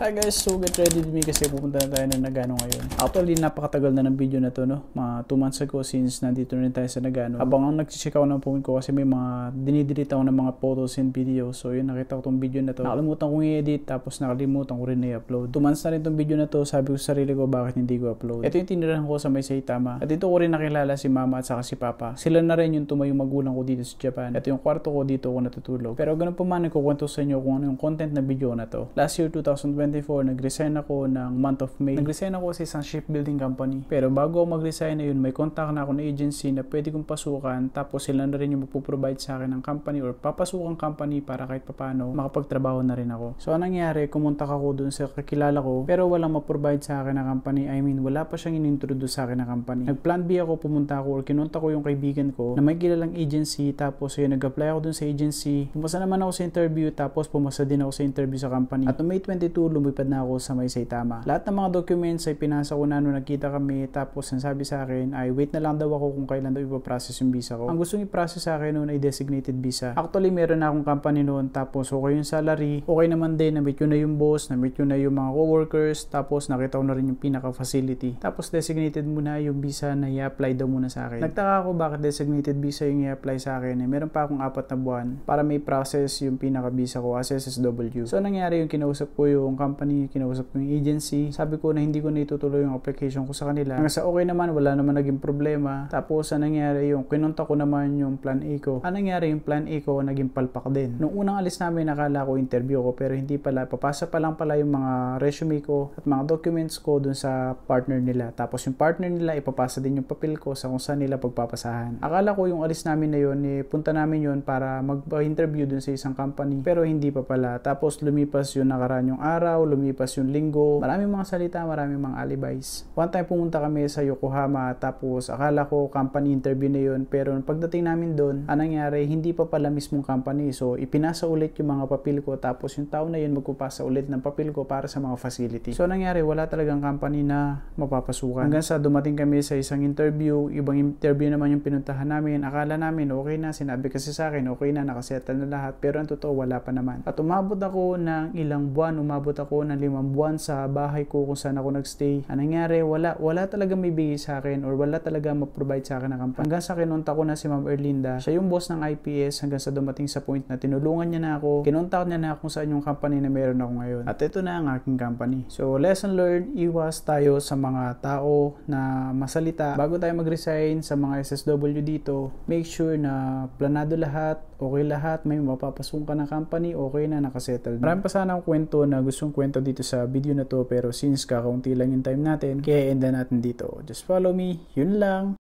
Hi guys, so get ready with me kasi pupunta na tayo ng Nagano ngayon. Actually, napakatagal na ng video na to, no? Mga 2 months ago since nandito na rin tayo sa Nagano. Habang ang nag-check ako ng phone ko kasi may mga dinidelete ako ng mga photos and videos. So yun, nakita ko tong video na to. Nakalimutan kong i-edit tapos nakalimutan ko rin i-upload. 2 months na rin tong video na to. Sabi ko sa sarili ko bakit hindi ko upload. Ito yung tinirahan ko sa may Saitama. At dito ko rin nakilala si mama at saka si papa. Sila na rin yung tumayong magulang ko dito sa Japan. Ito yung kwarto ko, dito ako natutulog. Pero ganun pa man, ikukwento sa inyo kung ano yung content na video na to. Last year 2024, nag-resign ako ng month of May. Nag-resign ako sa isang shipbuilding company. Pero bago ako mag-resign na yun, may contact na ako na agency na pwede kong pasukan. Tapos sila na rin yung magpo-provide sa akin ng company or papasukan company para kahit papano makapagtrabaho na rin ako. So anong nangyari, kumontak ako dun sa kakilala ko pero walang ma-provide sa akin ng company. I mean, wala pa siyang in-introduce sa akin ng company. Nag-plan B ako, pumunta ako or kinontak ko yung kaibigan ko na may kilalang agency. Tapos yun, nag-apply ako dun sa agency. Pumasa naman ako sa interview tapos pumasa din ako sa interview sa company. At May 22, lumipad na ako sa may Saitama. Lahat ng mga documents ay pinasa ko na nung nagkita kami. Tapos ang sabi sa akin ay wait na lang daw ako kung kailan daw ipaprocess yung visa ko. Ang gustong i-process sa akin noon ay designated visa. Actually, meron na akong company noon. Tapos okay yung salary. Okay naman din. Na-meet ko na yung boss. Na-meet ko na yung mga coworkers. Tapos nakita ko na rin yung pinaka-facility. Tapos designated muna yung visa na i-apply daw muna sa akin. Nagtaka ako bakit designated visa yung i-apply sa akin. Meron pa akong 4 na buwan para may process yung pinaka-visa ko as SSW. So nangyari yung kinausap ko yung company, kinausap ko yung agency. Sabi ko na hindi ko na itutuloy yung application ko sa kanila. Hanggang sa okay naman, wala naman naging problema. Tapos ang nangyari yung kinontak ko naman yung plan A ko. Ang nangyari yung plan A ko naging palpak din. Nung unang alis namin, nakala ko interview ko pero hindi pala. Papasa pa lang pala yung mga resume ko at mga documents ko dun sa partner nila. Tapos yung partner nila ipapasa din yung papel ko sa kung saan nila pagpapasahan. Akala ko yung alis namin na yun, punta namin yun para mag-interview dun sa isang company. Pero hindi pa pala. Tapos lumipas yung nakaraan yung araw, lumipas yung linggo. Maraming mga salita, maraming mga alibis. One time pumunta kami sa Yokohama tapos akala ko company interview na yun. Pero pagdating namin doon, anong nangyari, hindi pa pala mismong company. So ipinasa ulit yung mga papel ko tapos yung tao na yun magpapasa ulit ng papel ko para sa mga facility. So nangyari, wala talagang company na mapapasukan. Hanggang sa dumating kami sa isang interview, ibang interview naman yung pinuntahan namin. Akala namin okay na, sinabi kasi sa akin okay na, nakasettle na lahat. Pero ang totoo, wala pa naman. At umabot ako ng ilang buwan, umabot ako ng 5 buwan sa bahay ko kung saan ako nagstay. Ang nangyari, wala talaga may bigay sa akin or wala talaga ma-provide sa akin ng company. Hanggang sa kinontak ko na si Ma'am Erlinda, siya yung boss ng IPS hanggang sa dumating sa point na tinulungan niya na ako, kinontak niya na kung saan yung company na meron ako ngayon. At ito na ang aking company. So, lesson learned, iwas tayo sa mga tao na masalita. Bago tayo mag-resign sa mga SSW dito, make sure na planado lahat, okay lahat, may mapapasok ka ng company, okay na, nakasettle na. Marami pa sana akong kwento na gustong kwento dito sa video na to pero since kakaunti lang yung time natin, kaya enda natin dito. Just follow me, yun lang.